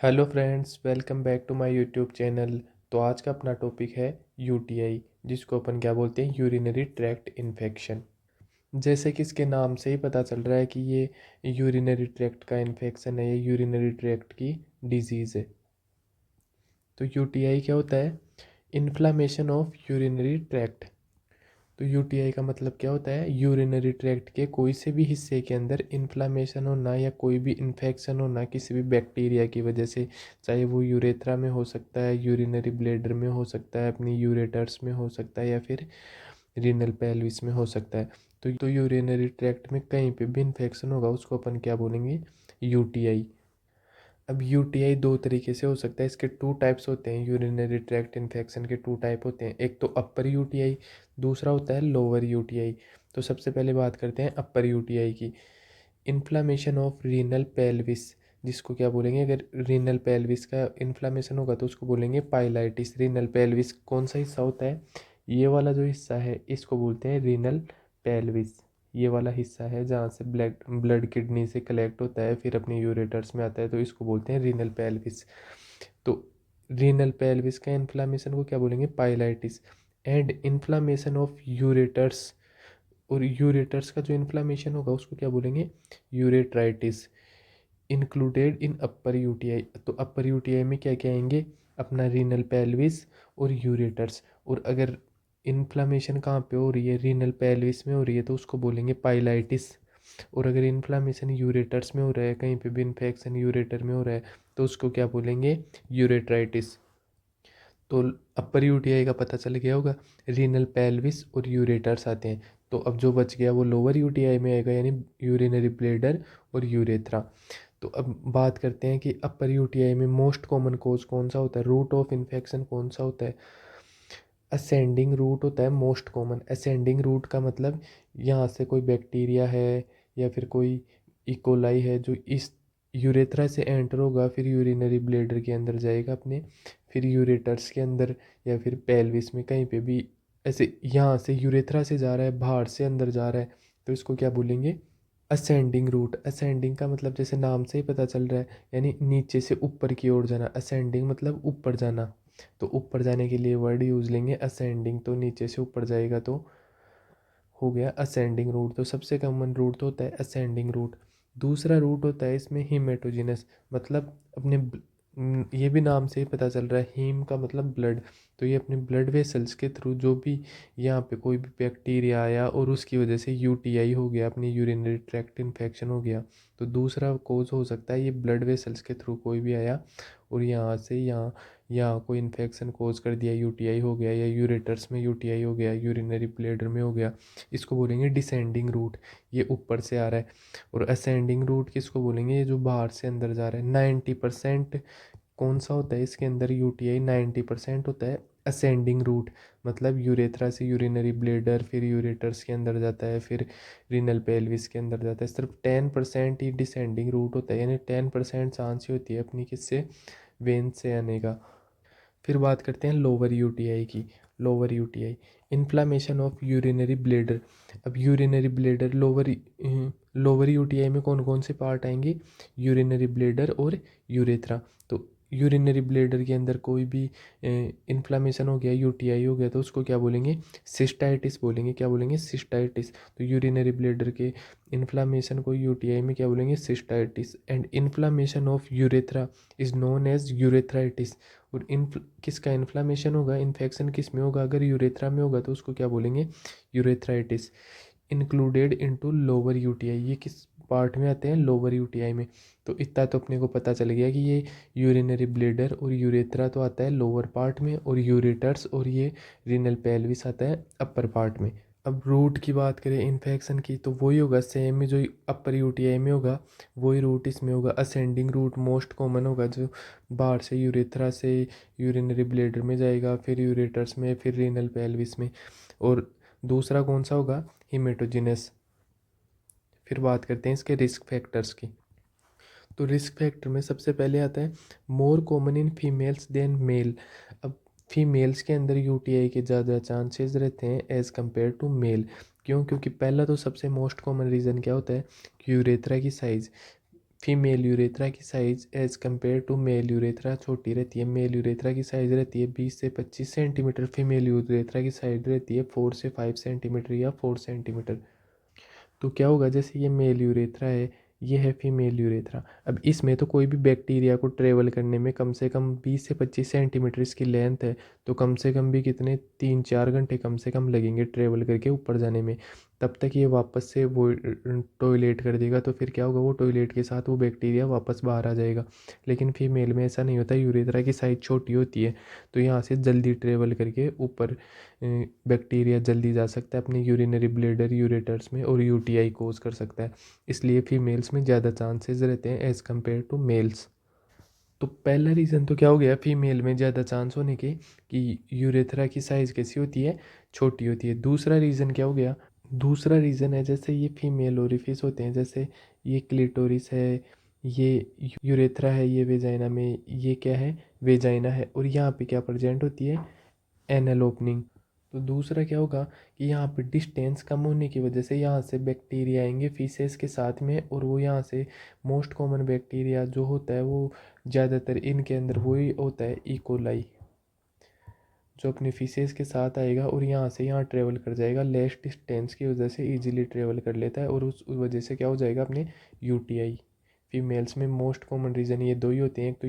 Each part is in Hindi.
Hello friends, welcome back to my YouTube channel. तो आज का अपना टॉपिक है यूटीआई, जिसको अपन क्या बोलते हैं, यूरिनरी ट्रैक्ट इन्फेक्शन। जैसे कि इसके नाम से ही पता चल रहा है कि ये यूरिनरी ट्रैक्ट का इन्फेक्शन है, ये यूरिनरी ट्रैक्ट की डिजीज़ है। तो यूटीआई क्या होता है? Inflammation of urinary tract. तो यूटीआई का मतलब क्या होता है? यूरिनरी ट्रैक्ट के कोई से भी हिस्से के अंदर इन्फ्लामेशन होना या कोई भी इन्फेक्शन होना किसी भी बैक्टीरिया की वजह से, चाहे वो यूरेथ्रा में हो सकता है, यूरिनरी ब्लैडर में हो सकता है, अपनी यूरेटर्स में हो सकता है, या फिर रीनल पेल्विस में हो सकता है। तो यूरिनरी ट्रैक्ट में कहीं पे भी इन्फेक्शन होगा उसको अपन क्या बोलेंगे? यूटीआई। अब यूटीआई दो तरीके से हो सकता है, इसके टू टाइप्स होते हैं। यूरिनरी ट्रैक्ट इन्फेक्शन के टू टाइप होते हैं, एक तो अपर यूटीआई, दूसरा होता है लोअर यूटीआई। तो सबसे पहले बात करते हैं अपर यूटीआई की। इन्फ्लामेशन ऑफ रीनल पेल्विस, जिसको क्या बोलेंगे? अगर रीनल पेल्विस का इन्फ्लामेशन होगा तो उसको बोलेंगे पाइलाइटिस। रीनल पेल्विस कौन सा हिस्सा होता है? ये वाला जो हिस्सा है इसको बोलते हैं रीनल पेल्विस। ये वाला हिस्सा है जहाँ से ब्लड ब्लड किडनी से कलेक्ट होता है, फिर अपने यूरेटर्स में आता है, तो इसको बोलते हैं रीनल पेल्विस। तो रीनल पेल्विस का इन्फ्लामेशन को क्या बोलेंगे? Pyelitis. And inflammation of ureters, और यूरेटर्स का जो इन्फ्लामेशन होगा उसको क्या बोलेंगे? Ureteritis. Included in upper UTI. तो अपर यूटीआई में क्या क्या आएंगे? अपना रीनल पेल्विस और यूरेटर्स। और अगर इन्फ्लामेशन कहाँ पे हो रही है? रीनल पेल्विस में हो रही है, तो उसको बोलेंगे पाइलाइटिस। और अगर इन्फ्लामेशन यूरेटर्स में हो रहा है, कहीं पे भी इन्फेक्शन यूरेटर में हो रहा है, तो उसको क्या बोलेंगे? यूरेट्राइटिस। तो अपर यूटीआई का पता चल गया होगा, रीनल पेल्विस और यूरेटर्स आते हैं। तो अब जो बच गया वो लोअर यूटीआई में आएगा, यानी यूरिनरी ब्लैडर और यूरेथ्रा। तो अब बात करते हैं कि अपर यूटीआई में मोस्ट कॉमन कोज कौन सा होता है, रूट ऑफ इन्फेक्शन कौन सा होता है? असेंडिंग रूट होता है मोस्ट कॉमन। असेंडिंग रूट का मतलब यहाँ से कोई बैक्टीरिया है या फिर कोई इकोलाई है जो इस यूरेथ्रा से एंटर होगा, फिर यूरिनरी ब्लैडर के अंदर जाएगा अपने, फिर यूरेटर्स के अंदर या फिर पेल्विस में कहीं पे भी, ऐसे यहाँ से यूरेथ्रा से जा रहा है, बाहर से अंदर जा रहा है, तो इसको क्या बोलेंगे? Ascending root. असेंडिंग का मतलब जैसे नाम से ही पता चल रहा है, यानी नीचे से ऊपर की ओर जाना। असेंडिंग मतलब ऊपर जाना। तो ऊपर जाने के लिए वर्ड यूज लेंगे असेंडिंग, तो नीचे से ऊपर जाएगा तो हो गया असेंडिंग रूट। तो सबसे कॉमन रूट तो होता है असेंडिंग रूट। दूसरा रूट होता है इसमें हीमेटोजिनस, मतलब अपने ये भी नाम से ही पता चल रहा है, हीम का मतलब ब्लड। तो ये अपने ब्लड वेसल्स के थ्रू जो भी यहाँ पे कोई भी बैक्टीरिया आया और उसकी वजह से यूटीआई हो गया, अपनी यूरिनरी ट्रैक्ट इन्फेक्शन हो गया, तो दूसरा कोज हो सकता है ये ब्लड वेसल्स के थ्रू कोई भी आया और यहाँ से यहाँ यहाँ कोई इन्फेक्शन कोज कर दिया, यूटीआई हो गया, या यूरेटर्स में यूटीआई हो गया, यूरिनरी ब्लैडर में हो गया। इसको बोलेंगे डिसेंडिंग रूट, ये ऊपर से आ रहा है। और असेंडिंग रूट किसको बोलेंगे? ये जो बाहर से अंदर जा रहा है। 90% कौन सा होता है इसके अंदर यूटीआई? 90% होता है असेंडिंग रूट, मतलब यूरेथ्रा से यूरिनरी ब्लैडर, फिर यूरेटर्स के अंदर जाता है, फिर रीनल पेल्विस के अंदर जाता है। सिर्फ 10% ही डिसेंडिंग रूट होता है, यानी 10% चांस ही होती है अपनी किससे? वेन से आने का। फिर बात करते हैं लोअर यूटीआई की। Lower UTI, inflammation of urinary bladder. अब यूरिनरी ब्लैडर लोअर यूटीआई में कौन कौन से पार्ट आएंगे? यूरिनरी ब्लैडर और यूरेथ्रा। तो यूरिनरी ब्लैडर के अंदर कोई भी इन्फ्लामेशन हो गया, यूटीआई हो गया, तो उसको क्या बोलेंगे? सिस्टाइटिस बोलेंगे। क्या बोलेंगे? सिस्टाइटिस। तो यूरिनरी ब्लैडर के इन्फ्लामेशन को यूटीआई में क्या बोलेंगे? Cystitis. And inflammation of urethra is known as urethritis. और किसका इन्फ्लामेशन होगा, इन्फेक्शन किस में होगा? अगर यूरेथ्रा में होगा तो उसको क्या बोलेंगे? Urethritis. Included into lower UTI, ये किस पार्ट में आते हैं? लोअर यूटीआई में। तो इतना तो अपने को पता चल गया कि ये यूरिनरी ब्लैडर और यूरेथ्रा तो आता है लोअर पार्ट में, और यूरेटर्स और ये रीनल पेल्विस आता है अपर पार्ट में। अब रूट की बात करें इन्फेक्शन की, तो वही होगा सेम ही जो अपर यूटीआई में होगा, वही रूट इसमें होगा। असेंडिंग रूट मोस्ट कॉमन होगा, जो बाहर से यूरेथ्रा से यूरिनरी ब्लैडर में जाएगा, फिर यूरेटर्स में, फिर रीनल पेल्विस में। और दूसरा कौन सा होगा? हिमेटोजिनस। फिर बात करते हैं इसके रिस्क फैक्टर्स की। तो रिस्क फैक्टर में सबसे पहले आता है more common in females than male. अब फीमेल्स के अंदर यूटीआई के ज़्यादा चांसेस रहते हैं एज़ कम्पेयर टू मेल। क्यों? क्योंकि पहला तो सबसे मोस्ट कॉमन रीज़न क्या होता है? यूरेथ्रा की साइज़। फीमेल यूरेथ्रा की size as compare to male urethra छोटी रहती है। मेल यूरेथ्रा की साइज़ रहती है 20 से 25 सेंटीमीटर, फीमेल यूरेथ्रा की साइज़ रहती है 4 से 5 सेंटीमीटर या 4 सेंटीमीटर। तो क्या होगा, जैसे ये मेल यूरेथ्रा है, ये है फीमेल यूरेथ्रा। अब इसमें तो कोई भी बैक्टीरिया को ट्रेवल करने में कम से कम 20 से 25 सेंटीमीटर इसकी लेंथ है, तो कम से कम भी कितने 3-4 घंटे कम से कम लगेंगे ट्रेवल करके ऊपर जाने में। तब तक ये वापस से वो टॉयलेट कर देगा, तो फिर क्या होगा, वो टॉयलेट के साथ वो बैक्टीरिया वापस बाहर आ जाएगा। लेकिन फीमेल में ऐसा नहीं होता, यूरेथ्रा की साइज़ छोटी होती है, तो यहाँ से जल्दी ट्रेवल करके ऊपर बैक्टीरिया जल्दी जा सकता है अपने यूरिनरी ब्लैडर यूरेटर्स में और यूटीआई कोज कर सकता है। इसलिए फीमेल्स में ज़्यादा चांसेस रहते हैं एज़ कम्पेयर टू मेल्स। तो पहला रीज़न तो क्या हो गया फीमेल में ज़्यादा चांस होने के, कि यूरेथ्रा की साइज़ कैसी होती है, छोटी होती है। दूसरा रीज़न क्या हो गया, दूसरा रीज़न है जैसे ये फीमेल ओरिफिस होते हैं, जैसे ये क्लिटोरिस है, ये यूरेथ्रा है, ये वेजाइना में, ये क्या है, वेजाइना है, और यहाँ पे क्या प्रेजेंट होती है, एनल ओपनिंग। तो दूसरा क्या होगा कि यहाँ पे डिस्टेंस कम होने की वजह से यहाँ से बैक्टीरिया आएंगे फीसेस के साथ में, और वो यहाँ से मोस्ट कॉमन बैक्टीरिया जो होता है वो ज़्यादातर इनके अंदर वही होता है, इकोलाई, जो अपने फीसेस के साथ आएगा और यहाँ से यहाँ ट्रेवल कर जाएगा, लेस डिस्टेंस की वजह से इजीली ट्रेवल कर लेता है, और उस वजह से क्या हो जाएगा अपने यूटीआई। फीमेल्स में मोस्ट कॉमन रीज़न ये दो ही होते हैं, एक तो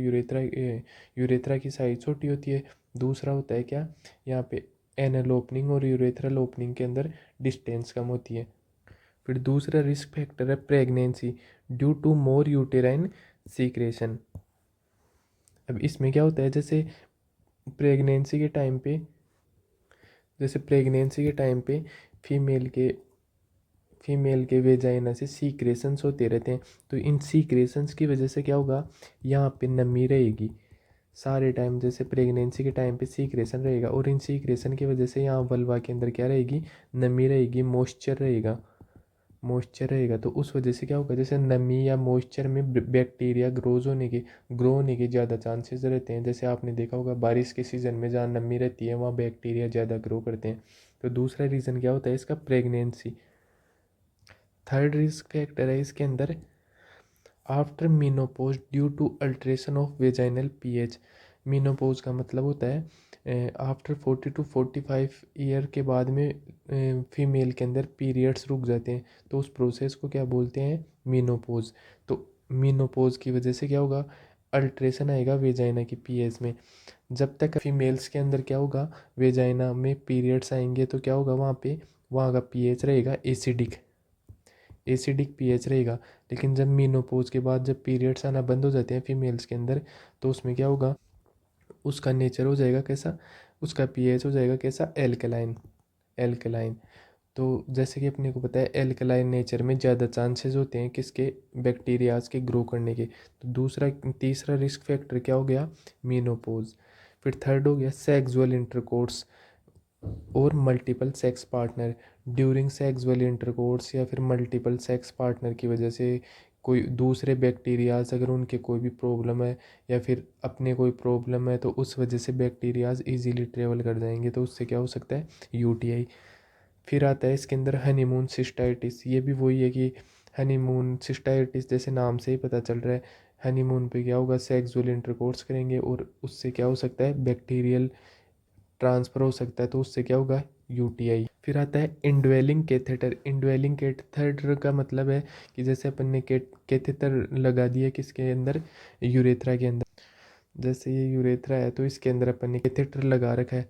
यूरेथ्रा की साइज छोटी होती है, दूसरा होता है क्या, यहाँ पे एनल ओपनिंग और यूरेथ्रल ओपनिंग के अंदर डिस्टेंस कम होती है। फिर दूसरा रिस्क फैक्टर है pregnancy due to more uterine secretion. अब इसमें क्या होता है, प्रेगनेंसी के टाइम पे जैसे प्रेगनेंसी के टाइम पे फीमेल के फीमेल के वेजाइना से सीक्रेशंस होते रहते हैं, तो इन सीक्रेशंस की वजह से क्या होगा, यहाँ पे नमी रहेगी सारे टाइम, जैसे प्रेगनेंसी के टाइम पे सीक्रेशन रहेगा, और इन सीक्रेशन की वजह से यहाँ वल्वा के अंदर क्या रहेगी, नमी रहेगी, मॉइस्चर रहेगा। तो उस वजह से क्या होगा, जैसे नमी या मॉइस्चर में बैक्टीरिया ग्रो होने के ज़्यादा चांसेस रहते हैं। जैसे आपने देखा होगा बारिश के सीज़न में जहाँ नमी रहती है वहाँ बैक्टीरिया ज़्यादा ग्रो करते हैं। तो दूसरा रीज़न क्या होता है इसका, प्रेगनेंसी। थर्ड रिस्क फैक्टर है इसके अंदर after menopause due to alteration of vaginal pH. Menopause का मतलब होता है आफ्टर 40 to 45 ईयर के बाद में फीमेल के अंदर पीरियड्स रुक जाते हैं, तो उस प्रोसेस को क्या बोलते हैं, मीनोपोज। तो मीनोपोज की वजह से क्या होगा, अल्ट्रेशन आएगा वेजाइना की पीएच में। जब तक फीमेल्स के अंदर क्या होगा, वेजाइना में पीरियड्स आएंगे तो क्या होगा, वहाँ का पीएच रहेगा एसिडिक पीएच रहेगा। लेकिन जब मीनोपोज के बाद जब पीरियड्स आना बंद हो जाते हैं फीमेल्स के अंदर, तो उसमें क्या होगा, उसका नेचर हो जाएगा कैसा, उसका पीएच हो जाएगा कैसा, एल्कलाइन। तो जैसे कि अपने को पता है एल्कलाइन नेचर में ज़्यादा चांसेस होते हैं किसके, बैक्टीरियाज के ग्रो करने के। तो तीसरा रिस्क फैक्टर क्या हो गया, मीनोपोज। फिर थर्ड हो गया सेक्सुअल इंटरकोर्स और multiple sex partner. During sexual intercourse या फिर मल्टीपल सेक्स पार्टनर की वजह से कोई दूसरे बैक्टीरियाज अगर उनके कोई भी प्रॉब्लम है या फिर अपने कोई प्रॉब्लम है, तो उस वजह से बैक्टीरियाज इजीली ट्रेवल कर जाएंगे, तो उससे क्या हो सकता है, यूटीआई। फिर आता है इसके अंदर हनीमून सिस्टाइटिस। ये भी वही है कि हनीमून सिस्टाइटिस जैसे नाम से ही पता चल रहा है, हनीमून पे क्या होगा, सेक्सुअल इंटरकोर्स करेंगे और उससे क्या हो सकता है, बैक्टीरियल ट्रांसफ़र हो सकता है, तो उससे क्या होगा, यूटीआई। फिर आता है इंडवेलिंग कैथेटर। इंडवेलिंग कैथेटर का मतलब है कि जैसे अपन ने कैथेटर लगा दिया किसके अंदर, यूरेथ्रा के अंदर। जैसे ये यूरेथ्रा है तो इसके अंदर अपन ने कैथेटर लगा रखा है,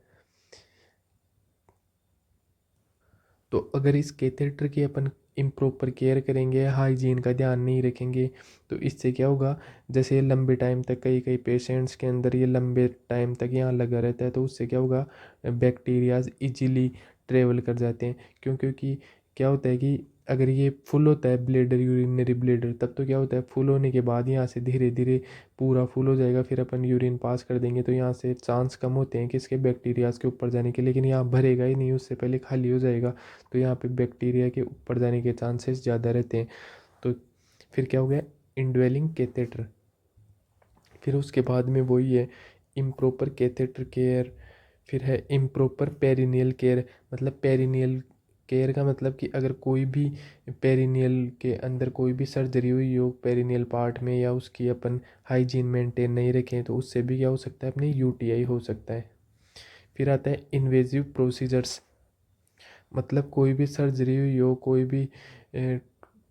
तो अगर इस कैथेटर की अपन इम्प्रॉपर केयर करेंगे, हाइजीन का ध्यान नहीं रखेंगे, तो इससे क्या होगा, जैसे ये लंबे टाइम तक कई कई पेशेंट्स के अंदर ये लंबे टाइम तक यहाँ लगा रहता है, तो उससे क्या होगा, बैक्टीरियाज इजीली ट्रेवल कर जाते हैं। क्योंकि क्या होता है कि अगर ये फुल होता है ब्लेडर, यूरिनरी ब्लेडर, तब तो क्या होता है, फुल होने के बाद यहाँ से धीरे धीरे पूरा फुल हो जाएगा, फिर अपन यूरिन पास कर देंगे, तो यहाँ से चांस कम होते हैं कि इसके बैक्टीरियाज के ऊपर जाने के। लेकिन यहाँ भरेगा ही नहीं, उससे पहले खाली हो जाएगा, तो यहाँ पे बैक्टीरिया के ऊपर जाने के चांसेस ज़्यादा रहते हैं। तो फिर क्या हो गया, इंडवेलिंग कैथेटर। फिर उसके बाद में वही है इम्प्रॉपर कैथेटर केयर। फिर है इम्प्रॉपर पेरिनियल केयर, मतलब पेरिनियल केयर का मतलब कि अगर कोई भी पेरिनियल के अंदर कोई भी सर्जरी हुई हो पेरिनियल पार्ट में, या उसकी अपन हाइजीन मेंटेन नहीं रखें, तो उससे भी क्या हो सकता है, अपनी यूटीआई हो सकता है। फिर आता है इन्वेजिव प्रोसीजर्स, मतलब कोई भी सर्जरी हुई हो, कोई भी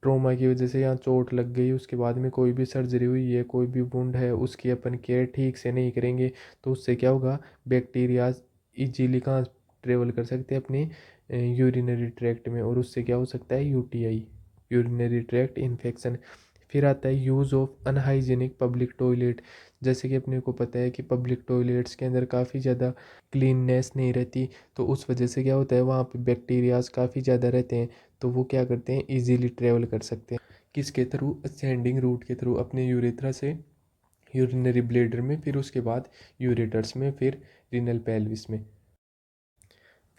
ट्रोमा की वजह से यहाँ चोट लग गई, उसके बाद में कोई भी सर्जरी हुई है, कोई भी वुंड है, उसकी अपन केयर ठीक से नहीं करेंगे, तो उससे क्या होगा, बैक्टीरिया इजीली कहाँ ट्रेवल कर सकते हैं, अपने यूरिनरी ट्रैक्ट में, और उससे क्या हो सकता है, यूटीआई, यूरिनरी ट्रैक्ट इन्फेक्शन। फिर आता है use of unhygienic public toilet, जैसे कि अपने को पता है कि पब्लिक टॉयलेट्स के अंदर काफ़ी ज़्यादा क्लीननेस नहीं रहती, तो उस वजह से क्या होता है, वहाँ पे बैक्टीरियाज काफ़ी ज़्यादा रहते हैं, तो वो क्या करते हैं, इजीली ट्रेवल कर सकते हैं, किसके थ्रू, असेंडिंग रूट के थ्रू, अपने यूरेथ्रा से यूरिनरी ब्लेडर में, फिर उसके बाद यूरेटर्स में, फिर रीनल पेल्विस में।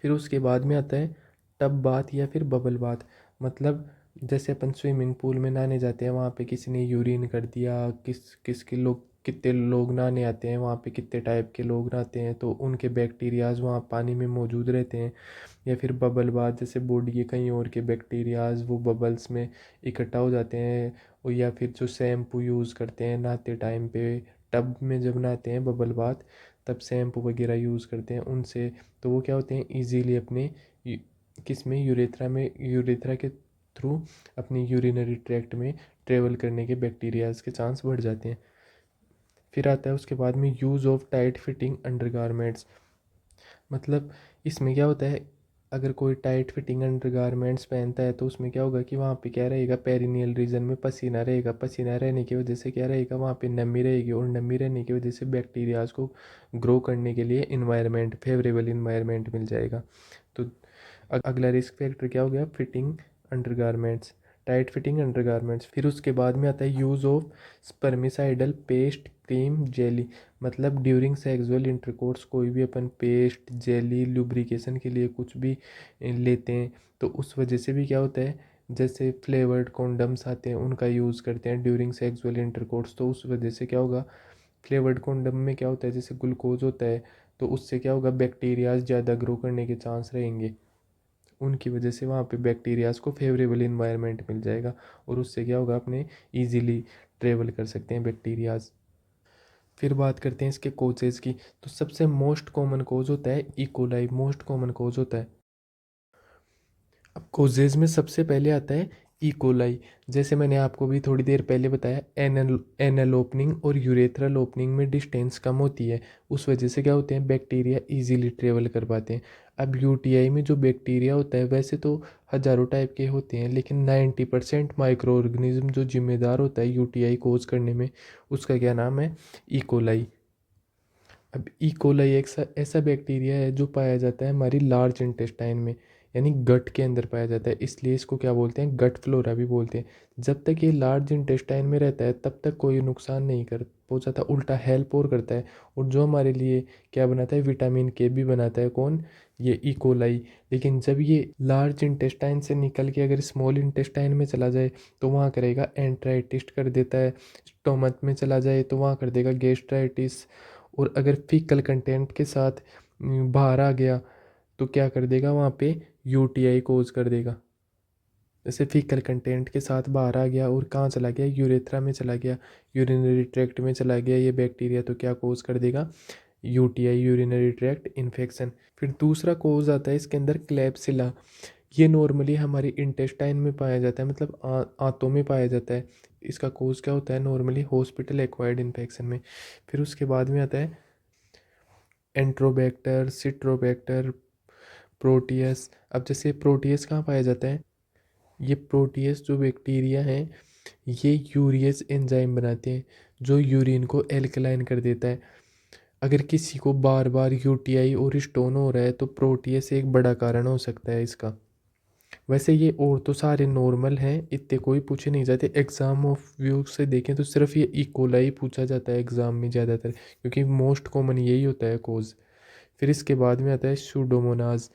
फिर उसके बाद में आता है टब बाथ या फिर बबल बाथ, मतलब जैसे अपन स्विमिंग पूल में नहाने जाते हैं, वहाँ पे किसी ने यूरिन कर दिया, किसके लोग, कितने लोग नहाने आते हैं वहाँ पे, कितने टाइप के लोग नहाते हैं, तो उनके बैक्टीरियाज वहाँ पानी में मौजूद रहते हैं। या फिर बबल बाथ, जैसे बॉडी के कहीं और के बैक्टीरियाज वो बबल्स में इकट्ठा हो जाते हैं, और या फिर जो शैम्पू यूज़ करते हैं नहाते टाइम पे, टब में जब नहाते हैं बबल बाथ, तब शैम्पू वगैरह यूज़ करते हैं उनसे, तो वो क्या होते हैं, इजीली अपने किस में, यूरेथ्रा में, यूरेथ्रा के थ्रू अपनी यूरिनरी ट्रैक्ट में ट्रेवल करने के बैक्टीरियाज के चांस बढ़ जाते हैं। फिर आता है उसके बाद में use of tight fitting undergarments, मतलब इसमें क्या होता है, अगर कोई टाइट फिटिंग अंडरगारमेंट्स पहनता है, तो उसमें क्या होगा कि वहाँ पे क्या रहेगा, पेरिनियल रीजन में पसीना रहेगा, पसीना रहने की वजह से क्या रहेगा, वहाँ पे नमी रहेगी, और नमी रहने की वजह से बैक्टीरियाज को ग्रो करने के लिए इन्वायरमेंट, फेवरेबल इन्वायरमेंट मिल जाएगा। तो अगला रिस्क फैक्टर क्या हो गया, fitting undergarments, tight fitting undergarments. फिर उसके बाद में आता है use of spermicidal paste cream jelly, मतलब ड्यूरिंग सेक्सुअल इंटरकोर्स कोई भी अपन पेस्ट जेली लुब्रिकेशन के लिए कुछ भी लेते हैं, तो उस वजह से भी क्या होता है, जैसे फ्लेवर्ड कॉन्डम्स आते हैं उनका यूज़ करते हैं ड्यूरिंग सेक्सुअल इंटरकोर्स, तो उस वजह से क्या होगा, फ्लेवर्ड कॉन्डम में क्या होता है, जैसे ग्लूकोज होता है, तो उससे क्या होगा, बैक्टीरियाज ज़्यादा ग्रो करने के चांस रहेंगे, उनकी वजह से वहाँ पे बैक्टीरियाज को फेवरेबल इन्वायरमेंट मिल जाएगा, और उससे क्या होगा, अपने इजीली ट्रेवल कर सकते हैं बैक्टीरियाज। फिर बात करते हैं इसके कोजेज़ की, तो सबसे मोस्ट कॉमन कोज होता है इकोलाई, मोस्ट कॉमन कोज होता है। अब कोजेज़ में सबसे पहले आता है इकोलाई, जैसे मैंने आपको भी थोड़ी देर पहले बताया, एनल एनल ओपनिंग और यूरेथ्रल ओपनिंग में डिस्टेंस कम होती है, उस वजह से क्या होते हैं, बैक्टीरिया इजीली ट्रेवल कर पाते हैं। अब यूटीआई में जो बैक्टीरिया होता है, वैसे तो हज़ारों टाइप के होते हैं, लेकिन 90% माइक्रो ऑर्गेनिज्म जो जिम्मेदार होता है यूटीआई कोज करने में, उसका क्या नाम है, इकोलाई। अब इकोलाई एक ऐसा बैक्टीरिया है जो पाया जाता है हमारी लार्ज इंटेस्टाइन में, यानी गट के अंदर पाया जाता है, इसलिए इसको क्या बोलते हैं, गट फ्लोरा भी बोलते हैं। जब तक ये लार्ज इंटेस्टाइन में रहता है तब तक कोई नुकसान नहीं कर पहुंचाता, उल्टा हेल्प और करता है, और जो हमारे लिए क्या बनाता है, विटामिन के भी बनाता है, कौन, ये इकोलाई। लेकिन जब ये लार्ज इंटेस्टाइन से निकल के अगर स्मॉल इंटेस्टाइन में चला जाए, तो वहाँ करेगा एंट्राइटिस कर देता है, स्टोमच में चला जाए तो वहाँ कर देगा गैस्ट्राइटिस, और अगर फीकल कंटेंट के साथ बाहर आ गया तो क्या कर देगा, वहाँ पे यूटीआई कोज कर देगा। जैसे फीकल कंटेंट के साथ बाहर आ गया और कहाँ चला गया, यूरेथ्रा में चला गया, यूरिनरी ट्रैक्ट में चला गया ये बैक्टीरिया, तो क्या कोज कर देगा, यूटीआई, यूरिनरी ट्रैक्ट इन्फेक्शन। फिर दूसरा कोज आता है इसके अंदर क्लेब्सिला, ये नॉर्मली हमारी इंटेस्टाइन में पाया जाता है, मतलब आंतों में पाया जाता है। इसका कोज क्या होता है, नॉर्मली हॉस्पिटल एक्वायर्ड इन्फेक्शन में। फिर उसके बाद में आता है एंट्रोबैक्टर, सिट्रोबैक्टर, प्रोटियस। अब जैसे प्रोटियस कहाँ पाया जाता है, ये प्रोटियस जो बैक्टीरिया हैं, ये यूरियस एंजाइम बनाते हैं जो यूरिन को एल्कलाइन कर देता है। अगर किसी को बार बार यूटीआई और स्टोन हो रहा है, तो प्रोटियस एक बड़ा कारण हो सकता है इसका। वैसे ये और तो सारे नॉर्मल हैं, इतने कोई पूछे नहीं जाते, एग्ज़ाम ऑफ व्यू से देखें तो सिर्फ ये इकोलाई पूछा जाता है एग्ज़ाम में ज़्यादातर, क्योंकि मोस्ट कॉमन यही होता है कोज। फिर इसके बाद में आता है सूडोमोनाज,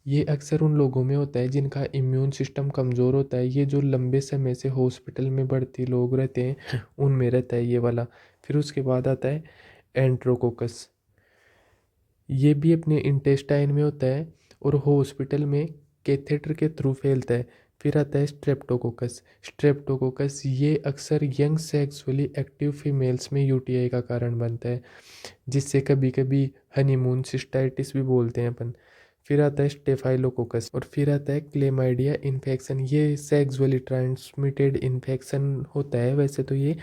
ये अक्सर उन लोगों में होता है जिनका इम्यून सिस्टम कमज़ोर होता है, ये जो लंबे समय से हॉस्पिटल में भर्ती लोग रहते हैं उनमें रहता है ये वाला। फिर उसके बाद आता है एंट्रोकोकस, ये भी अपने इंटेस्टाइन में होता है, और हॉस्पिटल में कैथेटर के थ्रू फैलता है। फिर आता है स्ट्रेप्टोकोकस। स्ट्रेप्टोकोकस ये अक्सर यंग सेक्सुअली एक्टिव फीमेल्स में यूटीआई का कारण बनता है, जिससे कभी कभी हनीमून सिस्टाइटिस भी बोलते हैं अपन। फिर आता है स्टेफाइलोकोकस और फिर आता है क्लेमाइडिया इन्फेक्शन। ये सेक्सुअली ट्रांसमिटेड इन्फेक्शन होता है वैसे तो ये,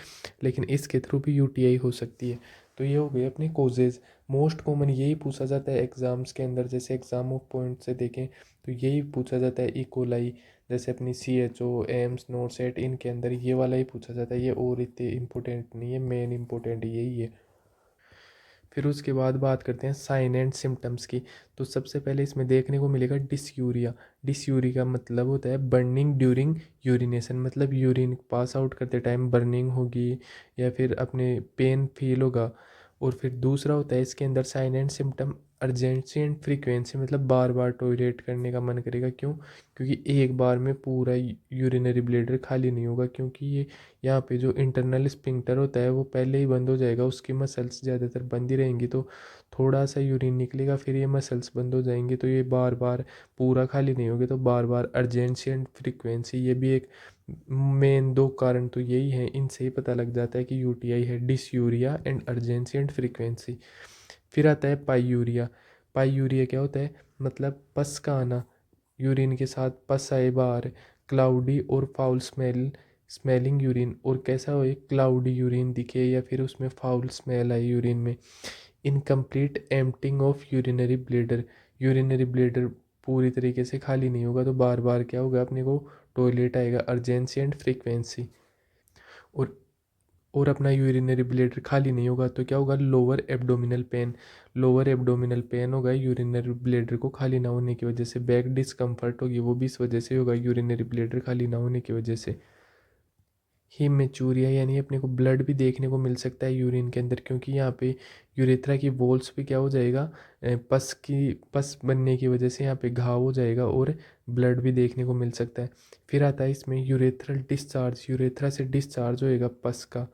लेकिन इसके थ्रू भी यूटीआई हो सकती है। तो ये हो गए अपने कोजेज। मोस्ट कॉमन यही पूछा जाता है एग्जाम्स के अंदर, जैसे एग्जाम ऑफ पॉइंट से देखें तो यही पूछा जाता है इकोलाई, जैसे अपनी CHO एम्स नोटसेट इनके अंदर ये वाला ही पूछा जाता है। ये और इतने इम्पोर्टेंट नहीं है, मेन इम्पोर्टेंट यही है। फिर उसके बाद बात करते हैं साइन एंड सिम्टम्स की। तो सबसे पहले इसमें देखने को मिलेगा डिसयूरिया। डिसयूरिया का मतलब होता है बर्निंग ड्यूरिंग यूरिनेशन, मतलब यूरिन पास आउट करते टाइम बर्निंग होगी या फिर अपने पेन फील होगा। और फिर दूसरा होता है इसके अंदर sign and symptom urgency and frequency, मतलब बार बार टॉयलेट करने का मन करेगा। क्यों? क्योंकि एक बार में पूरा यूरिनरी ब्लैडर खाली नहीं होगा, क्योंकि ये यहाँ पे जो इंटरनल स्पिंक्टर होता है वो पहले ही बंद हो जाएगा, उसकी मसल्स ज़्यादातर बंद ही रहेंगी। तो थोड़ा सा यूरिन निकलेगा फिर ये मसल्स बंद हो जाएंगी, तो ये बार बार पूरा खाली नहीं होगी। तो बार बार अर्जेंसी एंड फ्रीक्वेंसी, ये भी एक मेन दो कारण तो यही है, इनसे ही पता लग जाता है कि यूटीआई है, dysuria and urgency and frequency. फिर आता है पाईयूरिया। पाईयूरिया क्या होता है? मतलब पस का आना, यूरिन के साथ पस आए बाहर। क्लाउडी और फाउल स्मेलिंग यूरिन, और कैसा हो, क्लाउडी यूरिन दिखे या फिर उसमें फाउल स्मेल आए यूरिन में। Incomplete emptying of urinary bladder, urinary bladder पूरी तरीके से खाली नहीं होगा, तो बार बार क्या होगा, अपने को टॉयलेट आएगा। Urgency and frequency. और अपना यूरिनरी ब्लेडर खाली नहीं होगा तो क्या होगा, lower abdominal pain. Lower abdominal pain होगा यूरिनरी ब्लेडर को खाली ना होने की वजह से। बैक डिस्कम्फर्ट होगी, वो भी इस वजह से होगा, यूरिनरी ब्लेडर खाली ना होने की वजह से। हीमेचूरिया यानी अपने को ब्लड भी देखने को मिल सकता है यूरिन के अंदर, क्योंकि यहाँ पे यूरेथ्रा की वॉल्स पे क्या हो जाएगा, पस बनने की वजह से यहाँ पे घाव हो जाएगा और ब्लड भी देखने को मिल सकता है। फिर आता है इसमें यूरेथ्रल डिस्चार्ज, यूरेथ्रा से डिस्चार्ज होएगा पस का।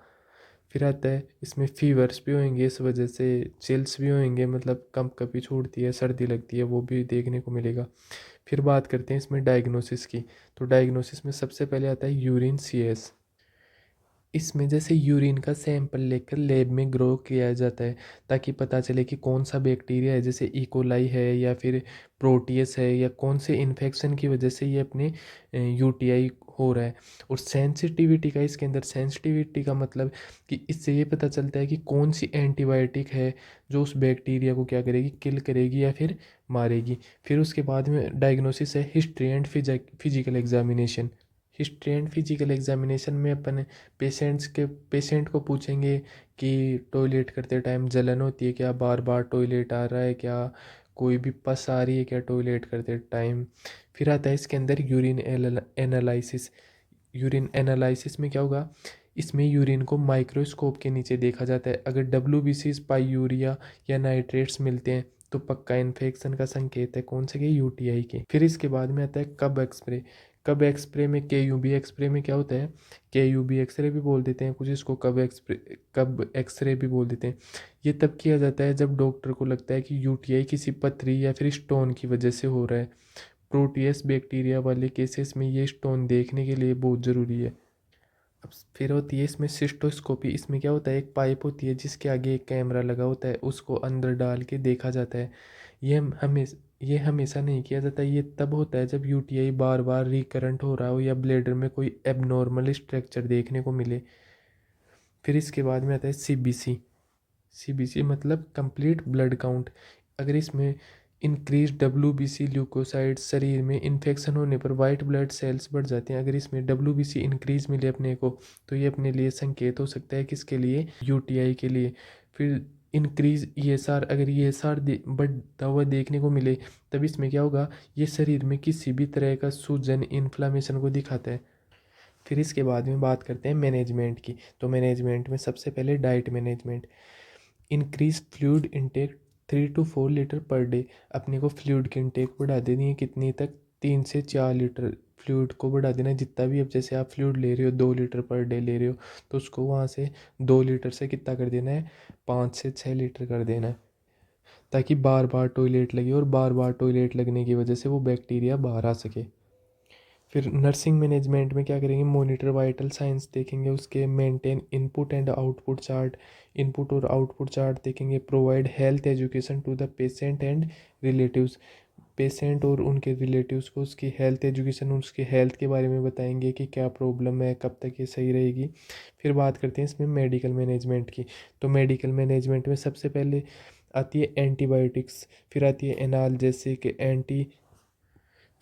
फिर आता है इसमें फीवर्स भी होंगे, इस वजह से चिल्स भी होंगे, मतलब कंप कपी छूटती है, सर्दी लगती है, वो भी देखने को मिलेगा। फिर बात करते हैं इसमें डायग्नोसिस की। तो डायग्नोसिस में सबसे पहले आता है यूरिन CS। इसमें जैसे यूरिन का सैंपल लेकर लैब में ग्रो किया जाता है, ताकि पता चले कि कौन सा बैक्टीरिया है, जैसे इकोलाई है या फिर प्रोटियस है, या कौन से इन्फेक्शन की वजह से ये अपने यूटीआई हो रहा है। और सेंसिटिविटी का, इसके अंदर सेंसिटिविटी का मतलब कि इससे ये पता चलता है कि कौन सी एंटीबायोटिक है जो उस बैक्टीरिया को क्या करेगी, किल करेगी या फिर मारेगी। फिर उसके बाद में डायग्नोसिस है history and physical examination. History and physical examination में अपन पेशेंट को पूछेंगे कि टॉयलेट करते टाइम जलन होती है क्या, बार बार टॉयलेट आ रहा है क्या, कोई भी पस आ रही है क्या टॉयलेट करते टाइम। फिर आता है इसके अंदर यूरिन एनालिसिस। यूरिन एनालिसिस में क्या होगा, इसमें यूरिन को माइक्रोस्कोप के नीचे देखा जाता है। अगर WBC पाईयूरिया या नाइट्रेट्स मिलते हैं तो पक्का इन्फेक्शन का संकेत है, कौन से के, यूटीआई के। फिर इसके बाद में आता है कब एक्सरे। कब एक्सरे में KUB एक्सरे में क्या होता है, KUB एक्सरे भी बोल देते हैं कुछ इसको, कब एक्सरे भी बोल देते हैं। ये तब किया जाता है जब डॉक्टर को लगता है कि यूटीआई किसी पथरी या फिर स्टोन की वजह से हो रहा है। प्रोटियस बैक्टीरिया वाले केसेस में ये स्टोन देखने के लिए बहुत ज़रूरी है। अब फिर होती है इसमें सिस्टोस्कोपी। इसमें क्या होता है, एक पाइप होती है जिसके आगे एक कैमरा लगा होता है, उसको अंदर डाल के देखा जाता है। ये हमेशा नहीं किया जाता, ये तब होता है जब यूटीआई बार बार रिकरेंट हो रहा हो या ब्लेडर में कोई एबनॉर्मल स्ट्रक्चर देखने को मिले। फिर इसके बाद में आता है CBC मतलब कंप्लीट ब्लड काउंट। अगर इसमें इंक्रीज WBC ल्यूकोसाइड, शरीर में इन्फेक्शन होने पर वाइट ब्लड सेल्स बढ़ जाते हैं, अगर इसमें WBC इंक्रीज मिले अपने को तो ये अपने लिए संकेत हो सकता है किसके लिए, यूटीआई के लिए। फिर इंक्रीज ESR, अगर ESR बढ़ता हुआ देखने को मिले तब इसमें क्या होगा, ये शरीर में किसी भी तरह का सूजन इन्फ्लामेशन को दिखाता है। फिर इसके बाद में बात करते हैं मैनेजमेंट की। तो मैनेजमेंट में सबसे पहले diet management. Increase fluid intake 3 to 4 litre per day. अपने को फ्लूइड की इनटेक बढ़ा देनी है कितनी तक, 3 से 4 लीटर फ्लूइड को बढ़ा देना है। जितना भी, अब जैसे आप फ्लूइड ले रहे हो 2 लीटर पर डे ले रहे हो, तो उसको वहाँ से 2 लीटर से कितना कर देना है, 5 से 6 लीटर कर देना है। ताकि बार बार टॉयलेट लगे और बार बार टॉयलेट लगने की वजह से वो बैक्टीरिया बाहर आ सके। फिर नर्सिंग मैनेजमेंट में क्या करेंगे, मॉनिटर वाइटल साइंस देखेंगे, उसके maintain input and output chart, input और आउटपुट चार्ट देखेंगे, provide health education to the patient and relatives, patient और उनके रिलेटिव्स को उसकी हेल्थ एजुकेशन, उसकी हेल्थ के बारे में बताएंगे कि क्या प्रॉब्लम है, कब तक ये सही रहेगी। फिर बात करते हैं इसमें मेडिकल मैनेजमेंट की। तो मेडिकल मैनेजमेंट में सबसे पहले आती है एंटीबायोटिक्स, फिर आती है एनाल्जेसिक,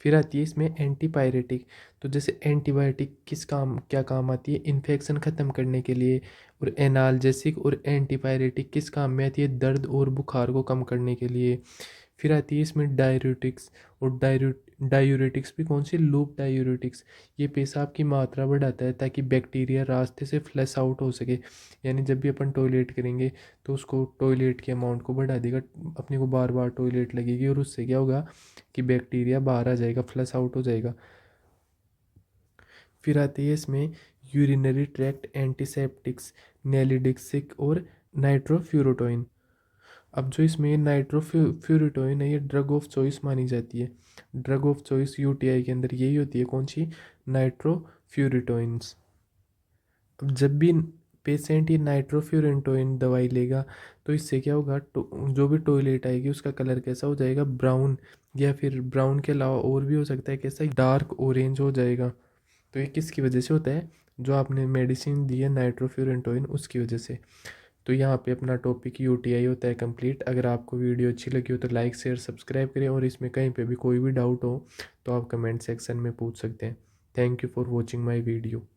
फिर आती है इसमें एंटीपायरेटिक। तो जैसे एंटीबायोटिक किस काम, क्या काम आती है, इन्फेक्शन ख़त्म करने के लिए। और एनाल्जेसिक और एंटीपायरेटिक किस काम में आती है, दर्द और बुखार को कम करने के लिए। फिर आती है इसमें डाययूरेटिक्स, और डाययूरेटिक्स भी कौन सी, लूप डाययूरेटिक्स। ये पेशाब की मात्रा बढ़ाता है ताकि बैक्टीरिया रास्ते से फ्लश आउट हो सके। यानी जब भी अपन टॉयलेट करेंगे तो उसको टॉयलेट के अमाउंट को बढ़ा देगा, अपने को बार बार टॉयलेट लगेगी और उससे क्या होगा कि बैक्टीरिया बाहर आ जाएगा, फ्लश आउट हो जाएगा। फिर आती है इसमें यूरिनरी ट्रैक्ट एंटीसेप्टिक्स, नेलिडिक्सिक और नाइट्रोफ्यूरोटोइन। अब जो इसमें नाइट्रोफ्यूरिटोइन है, ये ड्रग ऑफ चॉइस मानी जाती है। ड्रग ऑफ चॉइस यूटीआई के अंदर यही होती है, कौन सी, नाइट्रोफ्यूरिटोइंस। अब जब भी पेशेंट ये नाइट्रोफ्यूरिटोइन दवाई लेगा तो इससे क्या होगा, जो भी टॉयलेट आएगी उसका कलर कैसा हो जाएगा, ब्राउन, या फिर ब्राउन के अलावा और भी हो सकता है कैसा, डार्क ऑरेंज हो जाएगा। तो ये किसकी वजह से होता है, जो आपने मेडिसिन दी है नाइट्रोफ्यूरिटोइन उसकी वजह से। तो यहाँ पे अपना टॉपिक यूटीआई होता है कंप्लीट। अगर आपको वीडियो अच्छी लगी हो तो लाइक शेयर सब्सक्राइब करें, और इसमें कहीं पे भी कोई भी डाउट हो तो आप कमेंट सेक्शन में पूछ सकते हैं। Thank you for watching my video.